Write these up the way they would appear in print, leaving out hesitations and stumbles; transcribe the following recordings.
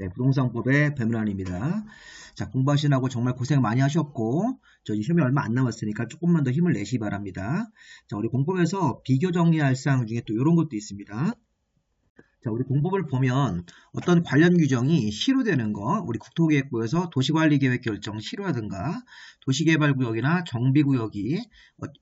네, 부동산법의 배문환입니다. 자, 공부하시느라고 정말 고생 많이 하셨고, 저희 시험이 얼마 안 남았으니까 조금만 더 힘을 내시기 바랍니다. 자, 우리 공법에서 비교 정리할 사항 중에 또 이런 것도 있습니다. 자, 우리 공법을 보면 어떤 관련 규정이 실효되는 거, 우리 국토기획부에서 도시관리계획 결정 실효라든가 도시개발구역이나 정비구역이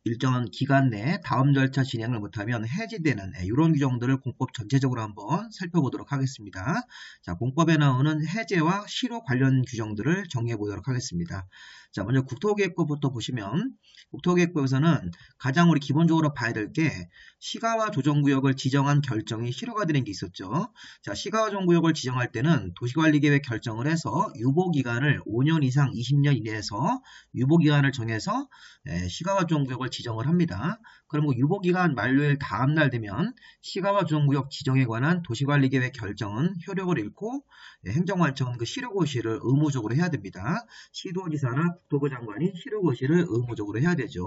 일정한 기간 내에 다음 절차 진행을 못하면 해지되는 이런 규정들을 공법 전체적으로 한번 살펴보도록 하겠습니다. 자, 공법에 나오는 해제와 실효 관련 규정들을 정리해 보도록 하겠습니다. 자, 먼저 국토기획부부터 보시면 국토기획부에서는 가장 우리 기본적으로 봐야 될 게 시가와 조정구역을 지정한 결정이 실효가 되는 게 있었죠. 자, 시가와 조정구역을 지정할 때는 도시관리계획 결정을 해서 유보기간을 5년 이상 20년 이내에서 유보기간을 정해서 시가와 조정구역을 지정을 합니다. 그럼 그 유보기간 만료일 다음날 되면 시가와 조정구역 지정에 관한 도시관리계획 결정은 효력을 잃고 행정관청은 그 실효고시를 의무적으로 해야 됩니다. 시도지사나 국토부 장관이 실효고시를 의무적으로 해야 되죠.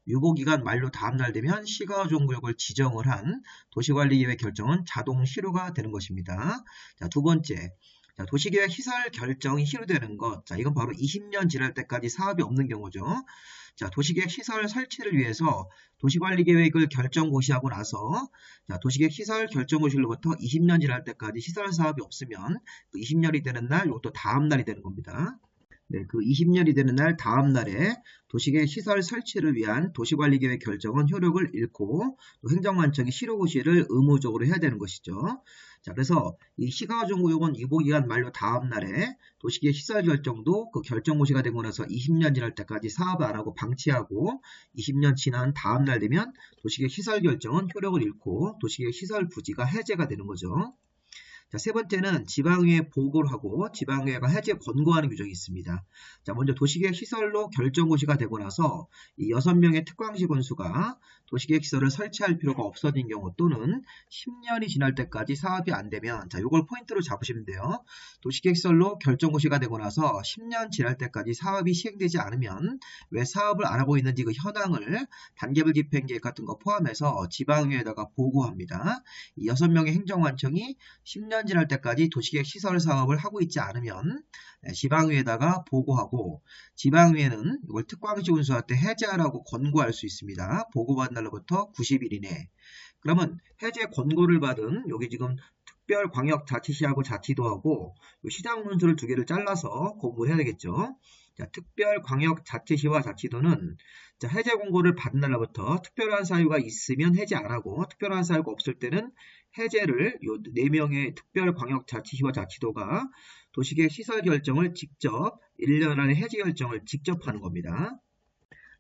유보기간 만료 다음날 되면 시가와 조정구역을 지정을 한 도시관리계획 결정은 자동 실효가 되는 것입니다. 자, 두 번째. 자, 도시계획 시설 결정이 실효되는 것. 자, 이건 바로 20년 지날 때까지 사업이 없는 경우죠. 자, 도시계획 시설 설치를 위해서 도시관리계획을 결정고시하고 나서 자, 도시계획 시설 결정고시로부터 20년 지날 때까지 시설 사업이 없으면 그 20년이 되는 날, 이것도 다음 날이 되는 겁니다. 네, 그 20년이 되는 날 다음 날에 도시계획 시설 설치를 위한 도시관리계획 결정은 효력을 잃고 또 행정관청이 실효고시를 의무적으로 해야 되는 것이죠. 자, 그래서 이 시가조정구역은 유보기간 만료 다음 날에 도시계획 시설 결정도 그 결정고시가 되고 나서 20년 지날 때까지 사업을 안 하고 방치하고 20년 지난 다음 날 되면 도시계획 시설 결정은 효력을 잃고 도시계획 시설 부지가 해제가 되는 거죠. 자, 세 번째는 지방의회 보고를 하고 지방의회가 해제 권고하는 규정이 있습니다. 자, 먼저 도시계획 시설로 결정고시가 되고 나서 이 6명의 특광시 군수가 도시계획 시설을 설치할 필요가 없어진 경우 또는 10년이 지날 때까지 사업이 안 되면 자, 요걸 포인트로 잡으시면 돼요. 도시계획 시설로 결정고시가 되고 나서 10년 지날 때까지 사업이 시행되지 않으면 왜 사업을 안 하고 있는지 그 현황을 단계별 집행계획 같은 거 포함해서 지방의회에다가 보고합니다. 이 6명의 행정관청이 10년 지날 때까지 도시계획 시설 사업을 하고 있지 않으면 지방의회에다가 보고하고 지방의회는 이걸 특광시 군수한테 해제하라고 권고할 수 있습니다. 보고받은 날로부터 90일 이내. 그러면 해제 권고를 받은 여기 지금 특별광역자치시하고 자치도하고 시장 문수를 두 개를 잘라서 공부를 해야 되겠죠. 자, 특별광역자치시와 자치도는 자, 해제 공고를 받은 날로부터 특별한 사유가 있으면 해제 안 하고 특별한 사유가 없을 때는 해제를 요 4명의 특별광역자치시와 자치도가 도시계획 시설 결정을 직접 1년 안에 해제 결정을 직접 하는 겁니다.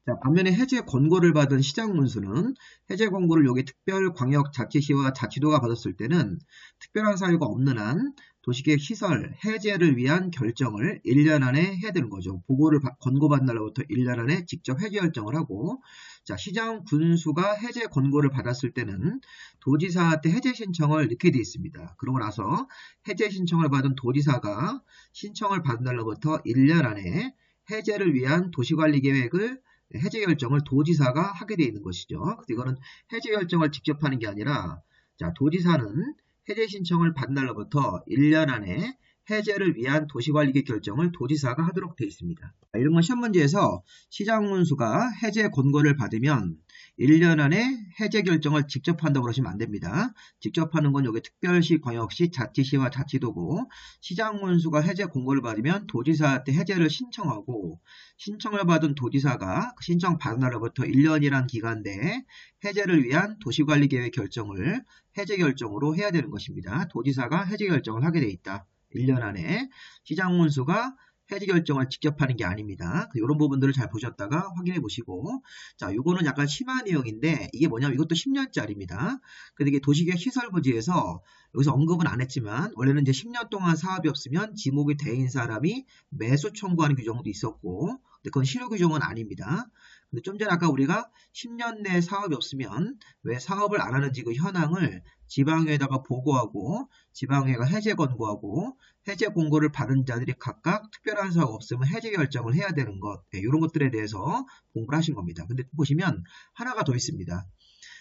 자, 반면에 해제 권고를 받은 시장 문수는 해제 권고를 여기 특별광역자치시와 자치도가 받았을 때는 특별한 사유가 없는 한 도시계획 시설 해제를 위한 결정을 1년 안에 해야 되는 거죠. 보고를 권고받은 날로부터 1년 안에 직접 해제 결정을 하고 자, 시장 군수가 해제 권고를 받았을 때는 도지사한테 해제 신청을 넣게 되어 있습니다. 그러고 나서 해제 신청을 받은 도지사가 신청을 받은 날로부터 1년 안에 해제를 위한 도시관리계획을 해제 결정을 도지사가 하게 되어 있는 것이죠. 이거는 해제 결정을 직접 하는 게 아니라 자, 도지사는 해제 신청을 받은 날로부터 1년 안에 해제를 위한 도시관리계 결정을 도지사가 하도록 되어 있습니다. 이런 건 시험 문제에서 시장문수가 해제 권고를 받으면 1년 안에 해제 결정을 직접 한다고 그러시면 안 됩니다. 직접 하는 건 여기 특별시, 광역시, 자치시와 자치도고 시장문수가 해제 권고를 받으면 도지사한테 해제를 신청하고 신청을 받은 도지사가 신청 받은 날로부터 1년이란 기간 내에 해제를 위한 도시관리계획 결정을 해제 결정으로 해야 되는 것입니다. 도지사가 해제 결정을 하게 돼 있다. 1년 안에 시장문수가 해지 결정을 직접 하는 게 아닙니다. 이런 부분들을 잘 보셨다가 확인해 보시고 자, 요거는 약간 심한 내용인데 이게 뭐냐면 이것도 10년짜리입니다. 근데 이게 도시계획 시설부지에서 여기서 언급은 안 했지만 원래는 이제 10년 동안 사업이 없으면 지목이 대인 사람이 매수 청구하는 규정도 있었고 근데 그건 실효 규정은 아닙니다. 근데 좀 전에 아까 우리가 10년 내에 사업이 없으면 왜 사업을 안 하는지 그 현황을 지방의회에다가 보고하고 지방의회가 해제 권고하고 해제 공고를 받은 자들이 각각 특별한 사유가 없으면 해제 결정을 해야 되는 것 이런 것들에 대해서 공부를 하신 겁니다. 근데 보시면 하나가 더 있습니다.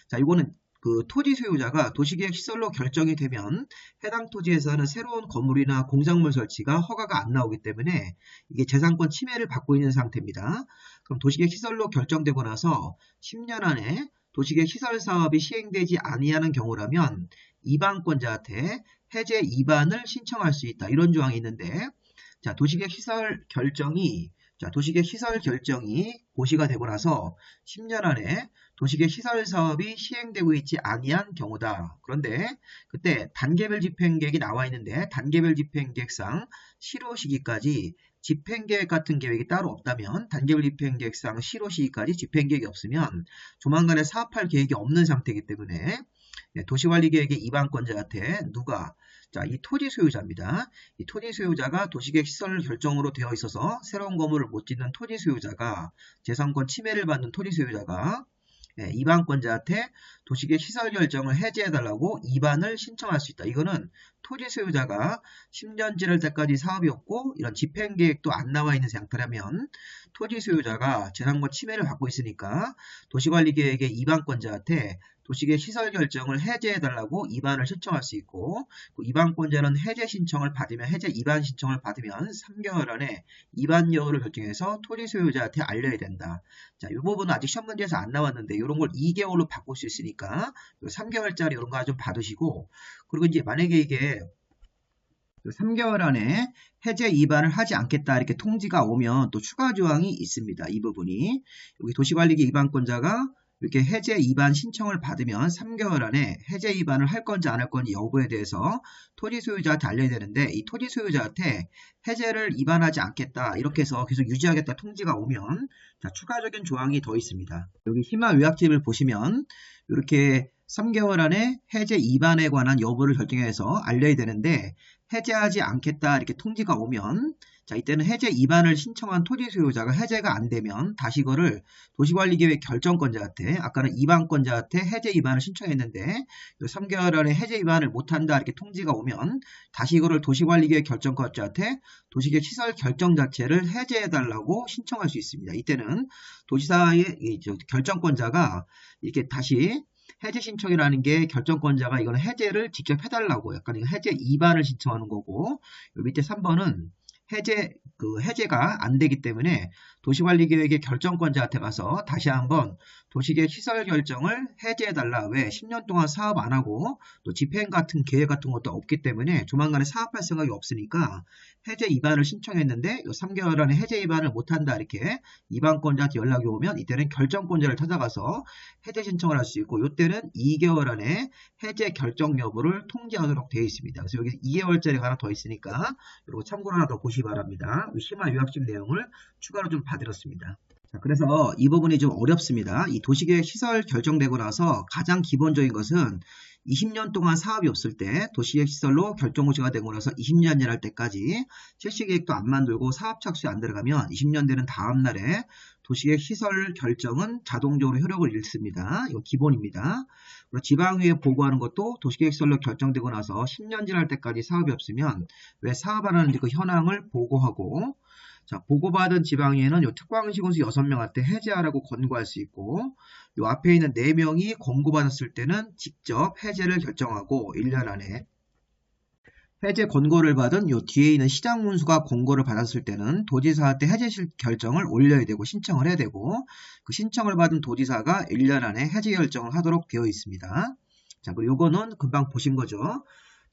자, 이거는 그 토지 소유자가 도시계획 시설로 결정이 되면 해당 토지에서는 새로운 건물이나 공작물 설치가 허가가 안 나오기 때문에 이게 재산권 침해를 받고 있는 상태입니다. 그럼 도시계획 시설로 결정되고 나서 10년 안에 도시계획 시설 사업이 시행되지 아니하는 경우라면 이반권자한테 해제 이반을 신청할 수 있다. 이런 조항이 있는데, 자, 도시계획 시설 결정이 고시가 되고 나서 10년 안에 도시계획 시설 사업이 시행되고 있지 아니한 경우다. 그런데 그때 단계별 집행계획이 나와 있는데 단계별 집행계획상 실효 시기까지 집행계획 같은 계획이 따로 없다면 단계별 집행계획상 실효 시기까지 집행계획이 없으면 조만간에 사업할 계획이 없는 상태이기 때문에 도시관리계획의 이반권자한테 누가? 자, 이 토지 소유자입니다. 이 토지 소유자가 도시계획 시설 결정으로 되어 있어서 새로운 건물을 못 짓는 토지 소유자가 재산권 침해를 받는 토지 소유자가 이반권자한테 도시계획 시설 결정을 해제해달라고 이반을 신청할 수 있다. 이거는 토지 소유자가 10년 지날 때까지 사업이 없고 이런 집행계획도 안 나와 있는 상태라면 토지 소유자가 재산권 침해를 받고 있으니까 도시관리계획의 이반권자한테 도시계획 시설 결정을 해제해달라고 이반을 신청할 수 있고, 그 이반권자는 해제 신청을 받으면, 해제 이반 신청을 받으면 3개월 안에 이반 여부를 결정해서 토지 소유자한테 알려야 된다. 자, 이 부분은 아직 시험 문제에서 안 나왔는데 이런 걸 2개월로 바꿀 수 있으니까 3개월짜리 이런 거 좀 받으시고, 그리고 이제 만약에 이게 3개월 안에 해제 이반을 하지 않겠다 이렇게 통지가 오면 또 추가 조항이 있습니다. 이 부분이 여기 도시관리계 이반권자가 이렇게 해제 이반 신청을 받으면 3개월 안에 해제 이반을 할 건지 안 할 건지 여부에 대해서 토지 소유자한테 알려야 되는데, 이 토지 소유자한테 해제를 이반하지 않겠다 이렇게 해서 계속 유지하겠다 통지가 오면, 자, 추가적인 조항이 더 있습니다. 여기 희마 요약집을 보시면 이렇게 3개월 안에 해제 이반에 관한 여부를 결정해서 알려야 되는데, 해제하지 않겠다 이렇게 통지가 오면, 자, 이때는 해제 이반을 신청한 토지 소유자가 해제가 안 되면 다시 이거를 도시관리계획 결정권자한테, 아까는 이반권자한테 해제 이반을 신청했는데 3개월 안에 해제 이반을 못한다 이렇게 통지가 오면 다시 이거를 도시관리계획 결정권자한테 도시계획 시설 결정 자체를 해제해달라고 신청할 수 있습니다. 이때는 도지사의 결정권자가 이렇게 다시 해제 신청이라는 게 결정권자가 이거는 해제를 직접 해달라고, 약간 해제 이반을 신청하는 거고, 요 밑에 3번은 해제가 안 되기 때문에 도시관리계획의 결정권자한테 가서 다시 한번 도시계획 시설 결정을 해제해달라. 왜? 10년 동안 사업 안 하고 또 집행 같은 계획 같은 것도 없기 때문에 조만간에 사업할 생각이 없으니까 해제 이반을 신청했는데 3개월 안에 해제 이반을 못한다 이렇게 이반권자한테 연락이 오면 이때는 결정권자를 찾아가서 해제 신청을 할 수 있고, 이때는 2개월 안에 해제 결정 여부를 통지하도록 되어 있습니다. 그래서 여기 2개월짜리가 하나 더 있으니까 이거 참고로 하나 더 보시기 바랍니다. 심화 요약집 내용을 추가로 좀 봐드렸습니다. 자, 그래서 이 부분이 좀 어렵습니다. 이 도시계획 시설 결정되고 나서 가장 기본적인 것은 20년 동안 사업이 없을 때 도시계획 시설로 결정고시가 되고 나서 20년 지날 때까지 실시계획도 안 만들고 사업 착수에 안 들어가면 20년 되는 다음 날에 도시계획 시설 결정은 자동적으로 효력을 잃습니다. 이거 기본입니다. 그리고 지방의회에 보고하는 것도 도시계획 시설로 결정되고 나서 10년 지날 때까지 사업이 없으면 왜 사업 안 하는지 그 현황을 보고하고, 자, 보고받은 지방의회는 요 특광시군수 6명한테 해제하라고 권고할 수 있고, 요 앞에 있는 4명이 권고받았을 때는 직접 해제를 결정하고 1년 안에, 해제 권고를 받은 요 뒤에 있는 시장문수가 권고를 받았을 때는 도지사한테 해제 결정을 올려야 되고 신청을 해야 되고, 그 신청을 받은 도지사가 1년 안에 해제 결정을 하도록 되어 있습니다. 자, 그리고 요거는 금방 보신 거죠.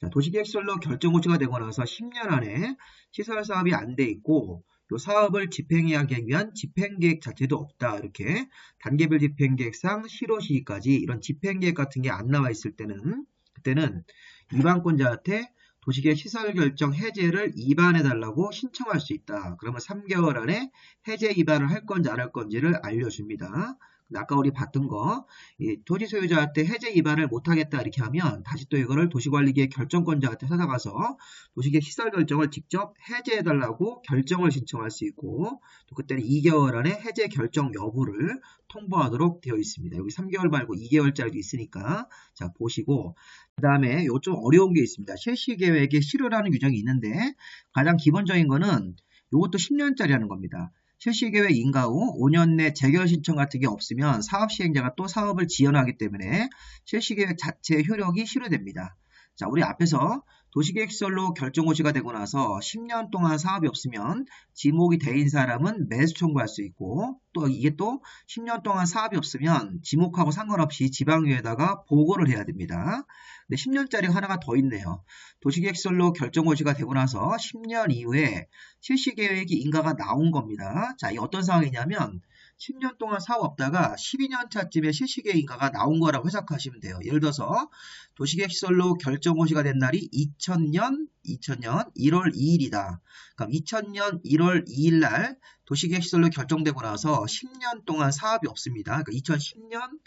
자, 도시계획 시설로 결정고시가 되고 나서 10년 안에 시설 사업이 안 돼 있고 요 사업을 집행하기 위한 집행계획 자체도 없다. 이렇게 단계별 집행계획상 실효 시기까지 이런 집행계획 같은 게 안 나와 있을 때는, 그때는 이반권자한테 도시계획 시설 결정 해제를 이반해달라고 신청할 수 있다. 그러면 3개월 안에 해제 이반을 할 건지 안 할 건지를 알려줍니다. 아까 우리 봤던 거, 이 토지 소유자한테 해제 이반을 못하겠다 이렇게 하면 다시 또 이거를 도시관리계획 결정권자한테 찾아가서 도시계획 시설 결정을 직접 해제해달라고 결정을 신청할 수 있고, 또 그때는 2개월 안에 해제 결정 여부를 통보하도록 되어 있습니다. 여기 3개월 말고 2개월짜리도 있으니까 자 보시고, 그 다음에 요 좀 어려운 게 있습니다. 실시계획에 실효라는 규정이 있는데 가장 기본적인 거는 요것도 10년짜리 하는 겁니다. 실시계획 인가 후 5년 내 재결 신청 같은 게 없으면 사업 시행자가 또 사업을 지연하기 때문에 실시계획 자체의 효력이 실효됩니다. 자, 우리 앞에서 도시계획시설로 결정고시가 되고 나서 10년 동안 사업이 없으면 지목이 돼인 사람은 매수 청구할 수 있고, 또 이게 또 10년 동안 사업이 없으면 지목하고 상관없이 지방위에다가 보고를 해야 됩니다. 근데 10년짜리가 하나가 더 있네요. 도시계획시설로 결정고시가 되고 나서 10년 이후에 실시계획이 인가가 나온 겁니다. 자, 이 어떤 상황이냐면 10년 동안 사업 없다가 12년 차쯤에 실시계획 인가가 나온 거라고 해석하시면 돼요. 예를 들어서 도시계획시설로 결정고시가 된 날이 2000년 1월 2일이다. 그럼 2000년 1월 2일 날 도시계획시설로 결정되고 나서 10년 동안 사업이 없습니다. 그러니까 2010년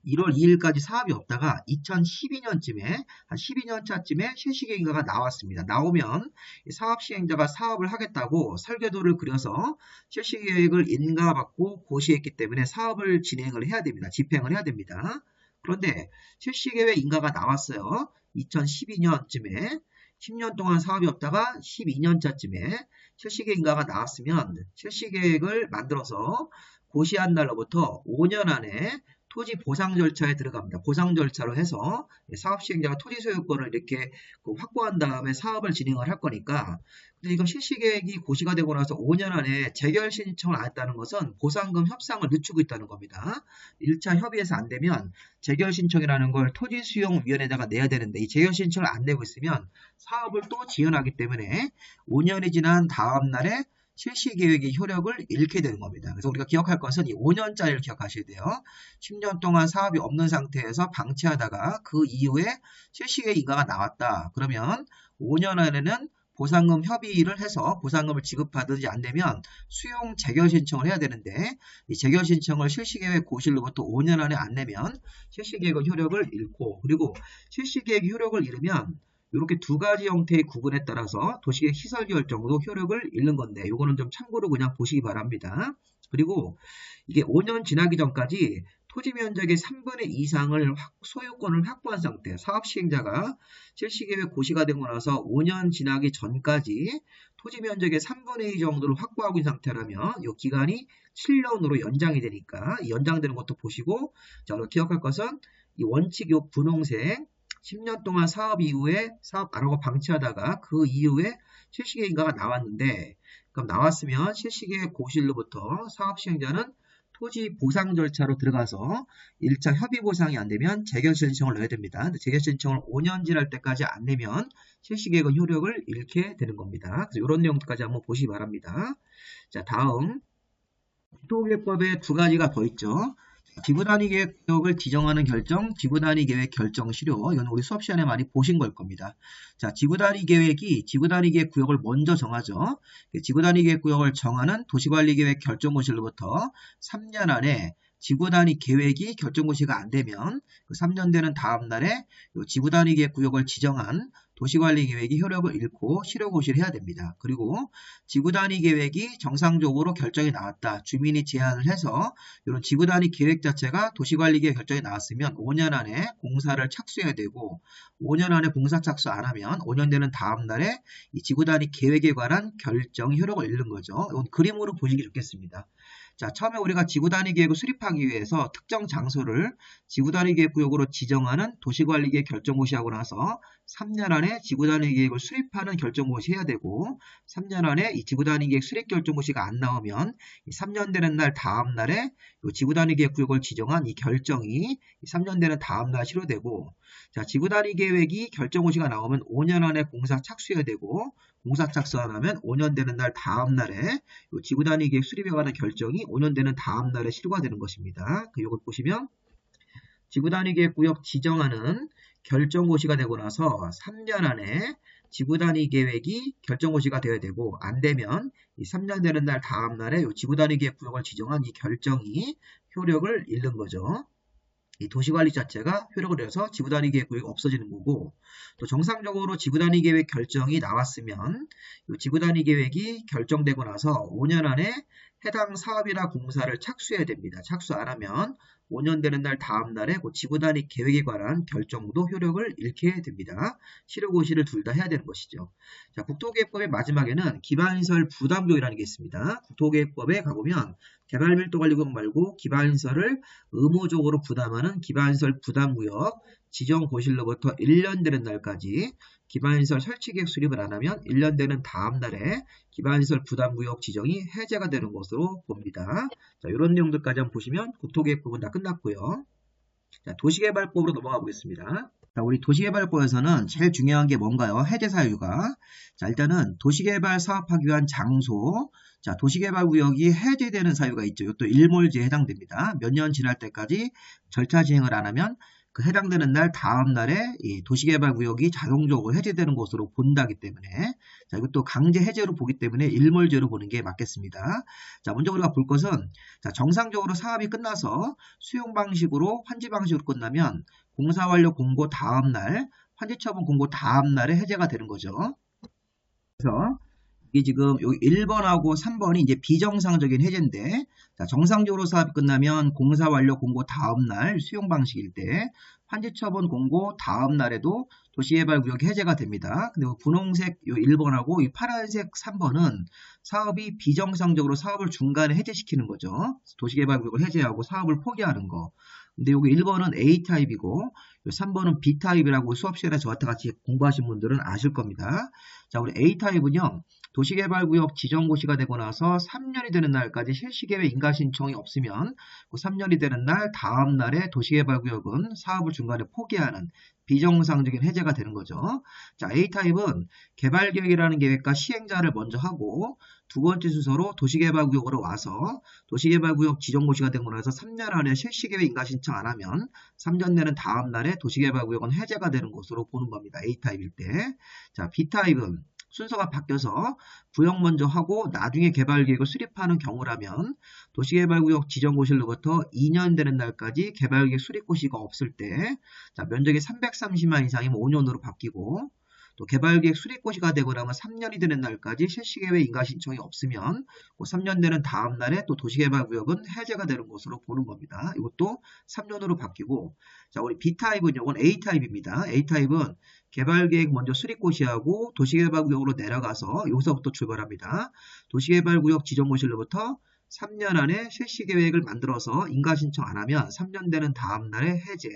1월 2일까지 사업이 없다가 2012년쯤에 한 12년 차쯤에 실시계획 인가가 나왔습니다. 나오면 사업 시행자가 사업을 하겠다고 설계도를 그려서 실시계획을 인가받고 고시했기 때문에 사업을 진행을 해야 됩니다. 집행을 해야 됩니다. 그런데 실시계획 인가가 나왔어요. 2012년쯤에 10년 동안 사업이 없다가 12년 차쯤에 실시계획 인가가 나왔으면 실시계획을 만들어서 고시한 날로부터 5년 안에 토지 보상 절차에 들어갑니다. 보상 절차로 해서 사업 시행자가 토지 소유권을 이렇게 확보한 다음에 사업을 진행을 할 거니까, 근데 이건 실시계획이 고시가 되고 나서 5년 안에 재결 신청을 안 했다는 것은 보상금 협상을 늦추고 있다는 겁니다. 1차 협의해서 안 되면 재결 신청이라는 걸 토지수용위원회에다가 내야 되는데 이 재결 신청을 안 내고 있으면 사업을 또 지연하기 때문에 5년이 지난 다음 날에 실시계획의 효력을 잃게 되는 겁니다. 그래서 우리가 기억할 것은 이 5년짜리를 기억하셔야 돼요. 10년 동안 사업이 없는 상태에서 방치하다가 그 이후에 실시계획 인가가 나왔다. 그러면 5년 안에는 보상금 협의를 해서 보상금을 지급하든지 안 되면 수용 재결 신청을 해야 되는데 이 재결 신청을 실시계획 고시로부터 5년 안에 안 내면 실시계획의 효력을 잃고, 그리고 실시계획 효력을 잃으면 이렇게 두 가지 형태의 구분에 따라서 도시계획 시설 결정도 효력을 잃는 건데 이거는 좀 참고로 그냥 보시기 바랍니다. 그리고 이게 5년 지나기 전까지 토지 면적의 3분의 2 이상을 소유권을 확보한 상태, 사업 시행자가 실시계획 고시가 되고 나서 5년 지나기 전까지 토지 면적의 3분의 2 정도를 확보하고 있는 상태라면 이 기간이 7년으로 연장이 되니까 연장되는 것도 보시고, 자, 기억할 것은 이 원칙 요 분홍색 10년 동안 사업 이후에 사업 안 하고 방치하다가 그 이후에 실시계획 인가가 나왔는데, 그럼 나왔으면 실시계획 고시일로부터 사업 시행자는 토지 보상 절차로 들어가서 1차 협의 보상이 안 되면 재결 신청을 넣어야 됩니다. 근데 재결 신청을 5년 지날 때까지 안 내면 실시계획은 효력을 잃게 되는 겁니다. 그래서 이런 내용까지 한번 보시기 바랍니다. 자, 다음 도시계획법에 두 가지가 더 있죠. 지구단위 계획 구역을 지정하는 결정, 지구단위 계획 결정 실효. 이건 우리 수업 시간에 많이 보신 걸 겁니다. 자, 지구단위 계획이 지구단위 계획 구역을 먼저 정하죠. 지구단위 계획 구역을 정하는 도시관리계획 결정고시로부터 3년 안에 지구단위 계획이 결정고시가 안 되면 그 3년 되는 다음 날에 지구단위 계획 구역을 지정한 도시관리계획이 효력을 잃고 실효고시를 해야 됩니다. 그리고 지구단위 계획이 정상적으로 결정이 나왔다. 주민이 제안을 해서 이런 지구단위 계획 자체가 도시관리계획 결정이 나왔으면 5년 안에 공사를 착수해야 되고, 5년 안에 공사 착수 안 하면 5년 되는 다음 날에 이 지구단위 계획에 관한 결정이 효력을 잃는 거죠. 이건 그림으로 보시기 좋겠습니다. 자, 처음에 우리가 지구단위 계획을 수립하기 위해서 특정 장소를 지구단위 계획 구역으로 지정하는 도시관리계획 결정고시하고 나서 3년 안에 지구단위 계획을 수립하는 결정고시 해야 되고, 3년 안에 이 지구단위 계획 수립 결정고시가 안 나오면 3년 되는 날 다음 날에 이 지구단위 계획 구역을 지정한 이 결정이 3년 되는 다음 날 실효되고, 자, 지구단위 계획이 결정고시가 나오면 5년 안에 공사 착수해야 되고, 공사 착수 안 하면 5년 되는 날 다음 날에 지구단위 계획 수립에 관한 결정이 5년 되는 다음 날에 실효가 되는 것입니다. 이걸 보시면 지구단위 계획 구역 지정하는 결정고시가 되고 나서 3년 안에 지구단위 계획이 결정고시가 되어야 되고, 안 되면 이 3년 되는 날 다음 날에 지구단위 계획 구역을 지정한 이 결정이 효력을 잃는 거죠. 이 도시관리 자체가 효력을 잃어서 지구단위 계획 구역이 없어지는 거고, 또 정상적으로 지구단위 계획 결정이 나왔으면 이 지구단위 계획이 결정되고 나서 5년 안에 해당 사업이나 공사를 착수해야 됩니다. 착수 안 하면 5년 되는 날 다음 날에 그 지구단위 계획에 관한 결정도 효력을 잃게 됩니다. 실효고시를 둘 다 해야 되는 것이죠. 자, 국토계획법의 마지막에는 기반시설 부담구역이라는 게 있습니다. 국토계획법에 가보면 개발밀도관리구역 말고 기반시설을 의무적으로 부담하는 기반시설 부담구역 지정고시로부터 1년 되는 날까지 기반시설 설치계획 수립을 안 하면 1년 되는 다음 날에 기반시설 부담구역 지정이 해제가 되는 것으로 봅니다. 자, 이런 내용들까지 한번 보시면 국토계획법은 다 끝났고요. 자, 도시개발법으로 넘어가 보겠습니다. 자, 우리 도시개발법에서는 제일 중요한 게 뭔가요? 해제 사유가. 자, 일단은 도시개발 사업하기 위한 장소. 자, 도시개발구역이 해제되는 사유가 있죠. 이것도 일몰제에 해당됩니다. 몇 년 지날 때까지 절차 진행을 안 하면 그 해당되는 날 다음 날에 이 도시개발구역이 자동적으로 해제되는 것으로 본다기 때문에 자, 이것도 강제 해제로 보기 때문에 일몰제로 보는 게 맞겠습니다. 자, 먼저 우리가 볼 것은 자, 정상적으로 사업이 끝나서 수용 방식으로 환지 방식으로 끝나면 공사 완료 공고 다음 날 환지 처분 공고 다음 날에 해제가 되는 거죠. 그래서 이게 지금 여기 1번하고 3번이 이제 비정상적인 해제인데 자, 정상적으로 사업이 끝나면 공사 완료 공고 다음 날 수용 방식일 때 환지 처분 공고 다음 날에도 도시개발구역이 해제가 됩니다. 근데 분홍색 이 1번하고 이 파란색 3번은 사업이 비정상적으로 사업을 중간에 해제시키는 거죠. 도시개발구역을 해제하고 사업을 포기하는 거. 근데 여기 1번은 A타입이고 3번은 B타입이라고 수업 시간에 저와 같이 공부하신 분들은 아실 겁니다. 자, 우리 A타입은요. 도시개발구역 지정고시가 되고 나서 3년이 되는 날까지 실시계획 인가신청이 없으면 그 3년이 되는 날 다음 날에 도시개발구역은 사업을 중간에 포기하는 비정상적인 해제가 되는 거죠. 자, A타입은 개발계획이라는 계획과 시행자를 먼저 하고 두 번째 순서로 도시개발구역으로 와서 도시개발구역 지정고시가 되고 나서 3년 안에 실시계획 인가신청 안 하면 3년 내는 다음 날에 도시개발구역은 해제가 되는 것으로 보는 겁니다. A타입일 때. 자, B타입은 순서가 바뀌어서 구역 먼저 하고 나중에 개발계획을 수립하는 경우라면 도시개발구역 지정고시로부터 2년 되는 날까지 개발계획 수립고시가 없을 때 자, 면적이 330만 이상이면 5년으로 바뀌고 또 개발계획 수립고시가 되고 나면 3년이 되는 날까지 실시계획 인가신청이 없으면 3년 되는 다음 날에 또 도시개발구역은 해제가 되는 것으로 보는 겁니다. 이것도 3년으로 바뀌고 자, 우리 B타입은 이건 A타입입니다. A타입은 개발계획 먼저 수립고시하고 도시개발구역으로 내려가서 여기서부터 출발합니다. 도시개발구역 지정고시로부터 3년 안에 실시계획을 만들어서 인가신청 안 하면 3년 되는 다음 날에 해제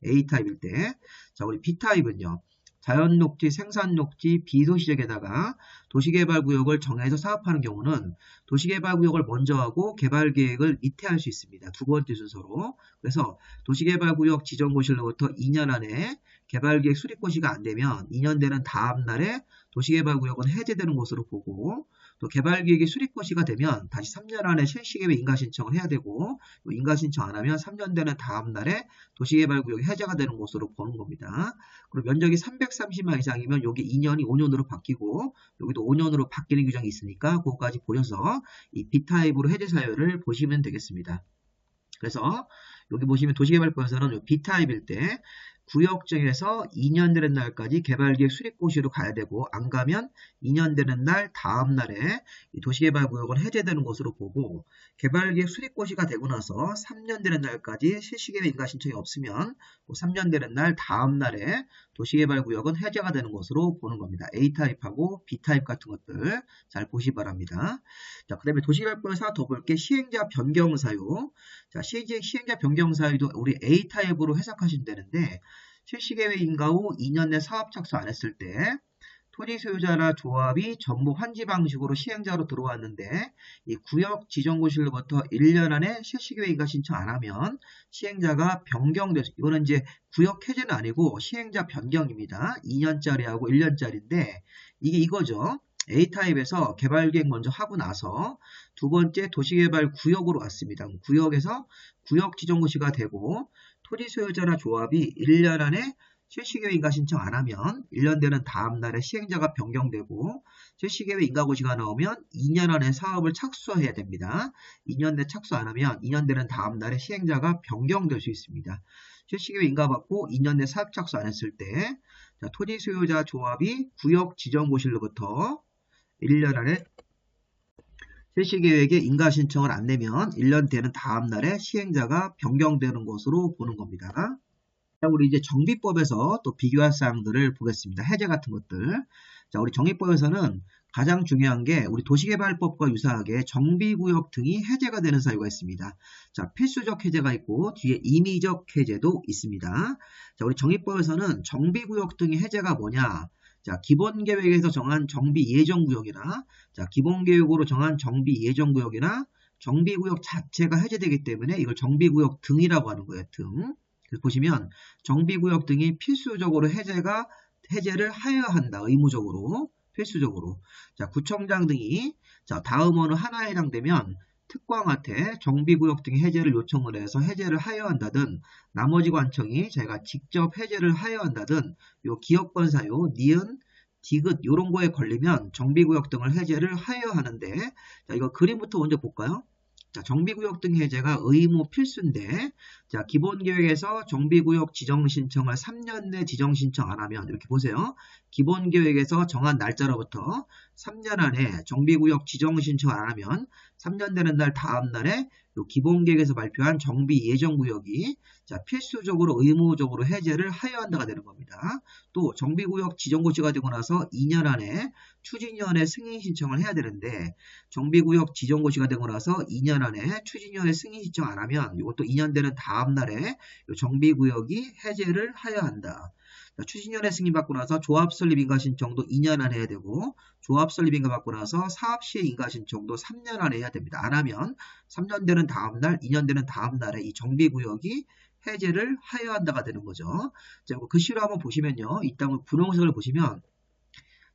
A타입일 때 자, 우리 B타입은요. 자연녹지, 생산녹지, 비도시적에다가 도시개발구역을 정해서 사업하는 경우는 도시개발구역을 먼저 하고 개발계획을 밑에 할 수 있습니다. 두 번째 순서로. 그래서 도시개발구역 지정고시로부터 2년 안에 개발계획 수립고시가 안 되면 2년 되는 다음 날에 도시개발구역은 해제되는 것으로 보고 또 개발계획이 수립고시가 되면 다시 3년 안에 실시계획 인가신청을 해야 되고 인가신청 안 하면 3년 되는 다음 날에 도시개발구역이 해제가 되는 것으로 보는 겁니다. 그리고 면적이 330만 이상이면 여기 2년이 5년으로 바뀌고 여기도 5년으로 바뀌는 규정이 있으니까 그거까지 보셔서 이 B타입으로 해제 사유를 보시면 되겠습니다. 그래서 여기 보시면 도시개발법에서는 B타입일 때 구역 정에서 2년 되는 날까지 개발계획 수립고시로 가야 되고 안 가면 2년 되는 날 다음 날에 도시개발구역은 해제되는 것으로 보고 개발계획 수립고시가 되고 나서 3년 되는 날까지 실시계획 인가신청이 없으면 3년 되는 날 다음 날에 도시개발구역은 해제가 되는 것으로 보는 겁니다. A타입하고 B타입 같은 것들 잘 보시기 바랍니다. 자, 그 다음에 도시개발법에서 하나 더 볼게 시행자 변경 사유. 자, 시행자 변경 사유도 우리 A타입으로 해석하시면 되는데 실시계획 인가 후 2년 내 사업 착수 안 했을 때 토지 소유자나 조합이 전부 환지 방식으로 시행자로 들어왔는데 이 구역 지정고시로부터 1년 안에 실시계획 인가 신청 안 하면 시행자가 변경돼서 이거는 이제 구역 해제는 아니고 시행자 변경입니다. 2년짜리하고 1년짜리인데 이게 이거죠. A타입에서 개발계획 먼저 하고 나서 두 번째 도시개발 구역으로 왔습니다. 구역에서 구역 지정고시가 되고 토지 소유자나 조합이 1년 안에 실시계획 인가 신청 안 하면 1년 되는 다음 날에 시행자가 변경되고 실시계획 인가고시가 나오면 2년 안에 사업을 착수해야 됩니다. 2년 내 착수 안 하면 2년 되는 다음 날에 시행자가 변경될 수 있습니다. 실시계획 인가받고 2년 내 사업 착수 안 했을 때 자, 토지 소유자 조합이 구역 지정고시로부터 1년 안에 실시계획에 인가 신청을 안 내면 1년 되는 다음 날에 시행자가 변경되는 것으로 보는 겁니다. 자, 우리 이제 정비법에서 또 비교할 사항들을 보겠습니다. 해제 같은 것들. 자, 우리 정비법에서는 가장 중요한 게 우리 도시개발법과 유사하게 정비구역 등이 해제가 되는 사유가 있습니다. 자, 필수적 해제가 있고 뒤에 임의적 해제도 있습니다. 자, 우리 정비법에서는 정비구역 등의 해제가 뭐냐? 자, 기본계획에서 정한 정비예정구역이나 자, 기본계획으로 정한 정비예정구역이나 정비구역 자체가 해제되기 때문에 이걸 정비구역 등이라고 하는 거예요. 등. 그래서 보시면 정비구역 등이 필수적으로 해제를 하여야 한다. 의무적으로. 필수적으로. 자, 구청장 등이 자, 다음 어느 하나에 해당되면 특광한테 정비구역 등의 해제를 요청을 해서 해제를 하여야 한다든 나머지 관청이 자기가 직접 해제를 하여야 한다든 요 기업권 사유, 니은, 디귿 요런 거에 걸리면 정비구역 등을 해제를 하여야 하는데 자, 이거 그림부터 먼저 볼까요? 자, 정비구역 등 해제가 의무 필수인데 자, 기본계획에서 정비구역 지정 신청을 3년 내 지정 신청 안 하면 이렇게 보세요. 기본계획에서 정한 날짜로부터 3년 안에 정비구역 지정 신청 안 하면 3년 되는 날 다음 날에 요 기본계획에서 발표한 정비예정구역이 자, 필수적으로 의무적으로 해제를 하여야 한다가 되는 겁니다. 또 정비구역 지정고시가 되고 나서 2년 안에 추진위원회 승인 신청을 해야 되는데 정비구역 지정고시가 되고 나서 2년 안에 추진위원회 승인 신청 안 하면 이것도 2년 되는 다음 날에 정비구역이 해제를 하여야 한다. 추진위원회 승인받고 나서 조합 설립 인가 신청도 2년 안에 해야 되고 조합 설립 인가 받고 나서 사업시행 인가 신청도 3년 안에 해야 됩니다. 안 하면 3년 되는 다음 날, 2년 되는 다음 날에 이 정비구역이 해제를 하여야 한다가 되는 거죠. 자, 글씨로 한번 보시면요. 이따 분홍색을 보시면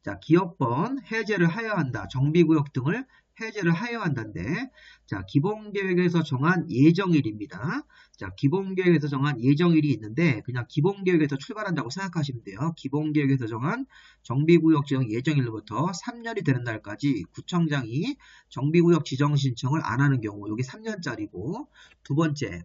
자, 기업번 해제를 하여야 한다. 정비구역 등을 해제를 하여야 한다인데 자, 기본계획에서 정한 예정일입니다. 자, 기본계획에서 정한 예정일이 있는데 그냥 기본계획에서 출발한다고 생각하시면 돼요. 기본계획에서 정한 정비구역 지정 예정일로부터 3년이 되는 날까지 구청장이 정비구역 지정 신청을 안 하는 경우 여기 3년짜리고 두 번째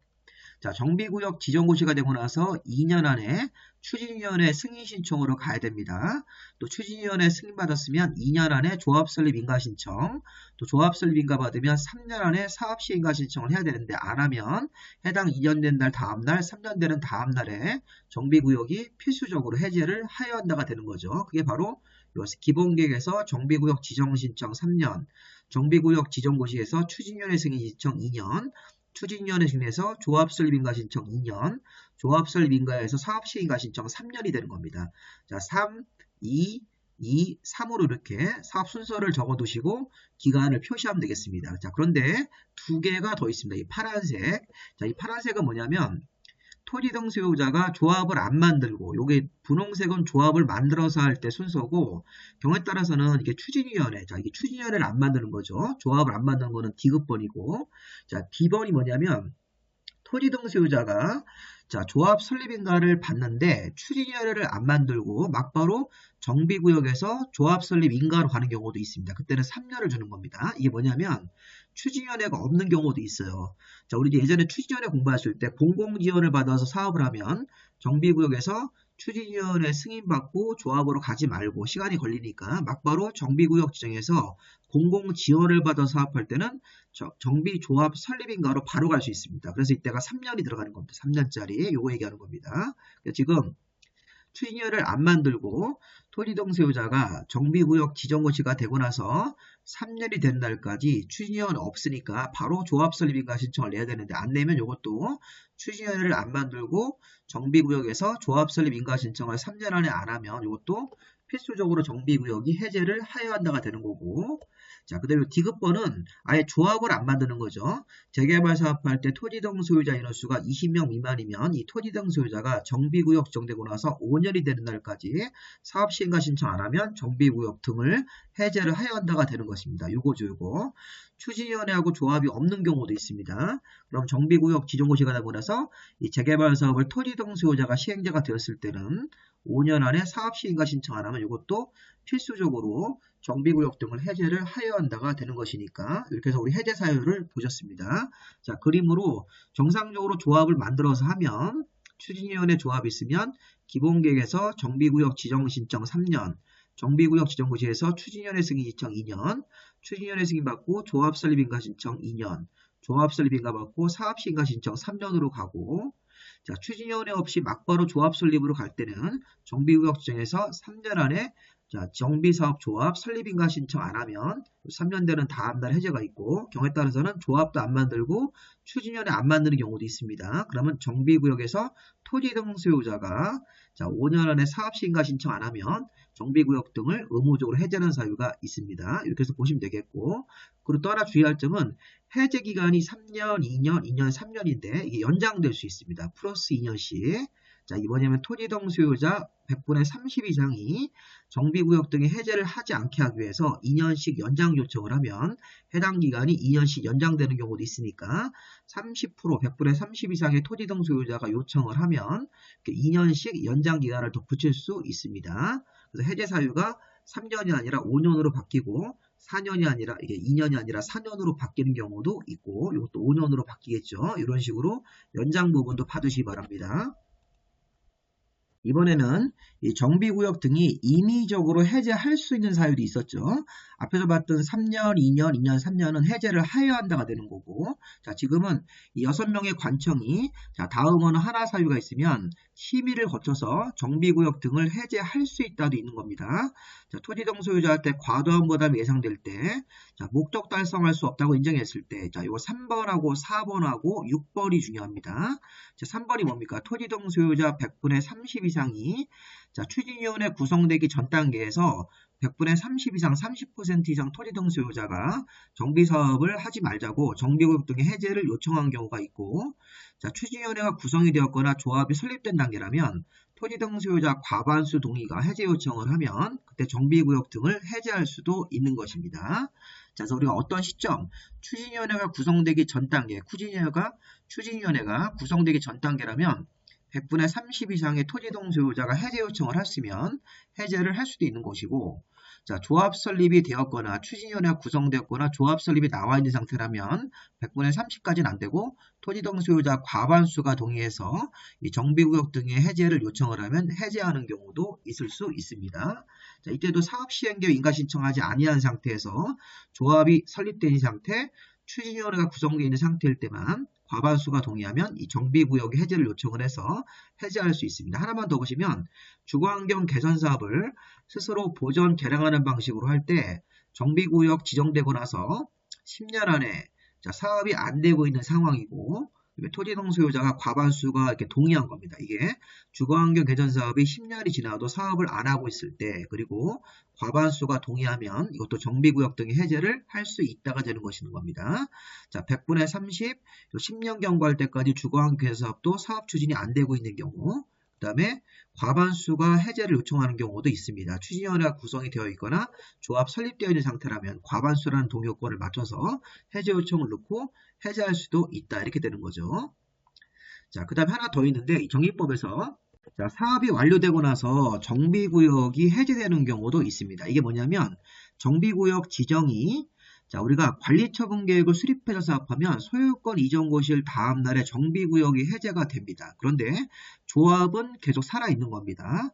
자, 정비구역 지정고시가 되고 나서 2년 안에 추진위원회 승인 신청으로 가야 됩니다. 또 추진위원회 승인 받았으면 2년 안에 조합 설립 인가 신청, 또 조합 설립 인가 받으면 3년 안에 사업시 인가 신청을 해야 되는데 안 하면 해당 2년 된 날 다음 날, 3년 되는 다음 날에 정비구역이 필수적으로 해제를 하여야 한다가 되는 거죠. 그게 바로 기본계획에서 정비구역 지정 신청 3년, 정비구역 지정고시에서 추진위원회 승인 신청 2년, 추진위원회 승인에서 조합 설립 인가 신청 2년, 조합 설립 인가에서 사업시 인가 신청 3년이 되는 겁니다. 자, 3, 2, 2, 3으로 이렇게 사업 순서를 적어 두시고 기간을 표시하면 되겠습니다. 자, 그런데 두 개가 더 있습니다. 이 파란색. 자, 이 파란색은 뭐냐면 토지 등 소유자가 조합을 안 만들고 요게 분홍색은 조합을 만들어서 할 때 순서고 경우에 따라서는 이게 추진위원회 자 이게 추진위원회를 안 만드는 거죠. 조합을 안 만드는 거는 디귿번이고 자 D번이 뭐냐면 토지 등 소유자가 자 조합 설립인가를 받는데 추진위원회를 안 만들고 막바로 정비구역에서 조합 설립 인가로 가는 경우도 있습니다. 그때는 3년을 주는 겁니다. 이게 뭐냐면 추진위원회가 없는 경우도 있어요. 자, 우리 예전에 추진위원회 공부했을 때 공공지원을 받아서 사업을 하면 정비구역에서 추진위원회 승인받고 조합으로 가지 말고 시간이 걸리니까 막바로 정비구역 지정에서 공공지원을 받아서 사업할 때는 정비조합 설립인가로 바로 갈 수 있습니다. 그래서 이때가 3년이 들어가는 겁니다. 3년짜리 요거 얘기하는 겁니다. 지금 추진위원회를 안 만들고 토지등 소유자가 정비구역 지정고시가 되고 나서 3년이 된 날까지 추진위원회 없으니까 바로 조합 설립인가 신청을 내야 되는데 안 내면 이것도 추진위원회를 안 만들고 정비구역에서 조합 설립인가 신청을 3년 안에 안 하면 이것도 필수적으로 정비구역이 해제를 하여야 한다가 되는 거고 자, 그대로 디귿번은 아예 조합을 안 만드는 거죠. 재개발 사업할 때 토지 등 소유자 인원수가 20명 미만이면 이 토지 등 소유자가 정비구역 지정되고 나서 5년이 되는 날까지 사업 시행가 신청 안 하면 정비구역 등을 해제를 하여야 한다가 되는 것입니다. 요거죠, 요거. 추진위원회하고 조합이 없는 경우도 있습니다. 그럼 정비구역 지정고시가 되고 나서 이 재개발 사업을 토지 등 소유자가 시행자가 되었을 때는 5년 안에 사업 시행가 신청 안 하면 이것도 필수적으로 정비구역 등을 해제를 하여야 한다가 되는 것이니까 이렇게 해서 우리 해제 사유를 보셨습니다. 자, 그림으로 정상적으로 조합을 만들어서 하면 추진위원회 조합이 있으면 기본계획에서 정비구역 지정 신청 3년, 정비구역 지정고시에서 추진위원회 승인 신청 2년, 추진위원회 승인 받고 조합 설립 인가 신청 2년, 조합 설립 인가 받고 사업 시인가 신청 3년으로 가고, 자, 추진위원회 없이 막바로 조합 설립으로 갈 때는 정비구역 지정에서 3년 안에 자, 정비사업 조합 설립인가 신청 안 하면 3년 되는 다음날 해제가 있고, 경우에 따라서는 조합도 안 만들고 추진위원회 안 만드는 경우도 있습니다. 그러면 정비구역에서 토지 등 소유자가 자, 5년 안에 사업시인가 신청 안 하면 정비구역 등을 의무적으로 해제하는 사유가 있습니다. 이렇게 해서 보시면 되겠고, 그리고 또 하나 주의할 점은 해제 기간이 3년, 2년, 2년, 3년인데 이게 연장될 수 있습니다. 플러스 2년씩. 자, 이번에는 토지 등 소유자 100분의 30 이상이 정비구역 등의 해제를 하지 않게 하기 위해서 2년씩 연장 요청을 하면 해당 기간이 2년씩 연장되는 경우도 있으니까 30%, 100분의 30 이상의 토지 등 소유자가 요청을 하면 2년씩 연장 기간을 더 붙일 수 있습니다. 그래서 해제 사유가 3년이 아니라 5년으로 바뀌고 4년이 아니라 이게 2년이 아니라 4년으로 바뀌는 경우도 있고 이것도 5년으로 바뀌겠죠. 이런 식으로 연장 부분도 봐두시기 바랍니다. 이번에는 이 정비구역 등이 임의적으로 해제할 수 있는 사유도 있었죠. 앞에서 봤던 3년, 2년, 2년, 3년은 해제를 하여야 한다가 되는 거고, 자, 지금은 이 6명의 관청이, 자, 다음은 하나 사유가 있으면 심의를 거쳐서 정비구역 등을 해제할 수 있다도 있는 겁니다. 자, 토지 등 소유자한테 과도한 부담이 예상될 때, 자, 목적 달성할 수 없다고 인정했을 때, 자, 이거 3번하고 4번하고 6번이 중요합니다. 자, 3번이 뭡니까? 토지 등 소유자 100분의 30 이상이 자, 추진위원회 구성되기 전 단계에서 100분의 30 이상 30% 이상 토지 등 소유자가 정비사업을 하지 말자고 정비구역 등의 해제를 요청한 경우가 있고, 자, 추진위원회가 구성이 되었거나 조합이 설립된 단계라면 토지 등 소유자 과반수 동의가 해제 요청을 하면 그때 정비구역 등을 해제할 수도 있는 것입니다. 자, 그래서 우리가 어떤 시점, 추진위원회가 구성되기 전 단계, 추진위원회가 구성되기 전 단계라면 100분의 30 이상의 토지 등 소유자가 해제 요청을 했으면 해제를 할 수도 있는 것이고, 자, 조합 설립이 되었거나 추진위원회가 구성되었거나 조합 설립이 나와 있는 상태라면 100분의 30까지는 안 되고 토지 등 소유자 과반수가 동의해서 이 정비구역 등의 해제를 요청을 하면 해제하는 경우도 있을 수 있습니다. 자, 이때도 사업시행계획 인가 신청하지 아니한 상태에서 조합이 설립된 상태, 추진위원회가 구성되어 있는 상태일 때만 과반수가 동의하면 이 정비구역의 해제를 요청을 해서 해제할 수 있습니다. 하나만 더 보시면 주거환경 개선 사업을 스스로 보전 개량하는 방식으로 할 때 정비구역 지정되고 나서 10년 안에 자, 사업이 안 되고 있는 상황이고 토지 등 소유자가 과반수가 이렇게 동의한 겁니다. 이게 주거환경 개선 사업이 10년이 지나도 사업을 안 하고 있을 때, 그리고 과반수가 동의하면 이것도 정비구역 등의 해제를 할 수 있다가 되는 것인 겁니다. 자, 100분의 30, 10년 경과할 때까지 주거환경 개선 사업도 사업 추진이 안 되고 있는 경우, 그 다음에 과반수가 해제를 요청하는 경우도 있습니다. 추진위원회가 구성이 되어 있거나 조합 설립되어 있는 상태라면 과반수라는 동의 요건을 맞춰서 해제 요청을 넣고 해제할 수도 있다. 이렇게 되는 거죠. 자, 그 다음에 하나 더 있는데 이 정비법에서 자, 사업이 완료되고 나서 정비구역이 해제되는 경우도 있습니다. 이게 뭐냐면 정비구역 지정이 자, 우리가 관리처분계획을 수립해서 사업하면 소유권 이전고시일 다음 날에 정비구역이 해제가 됩니다. 그런데 조합은 계속 살아있는 겁니다.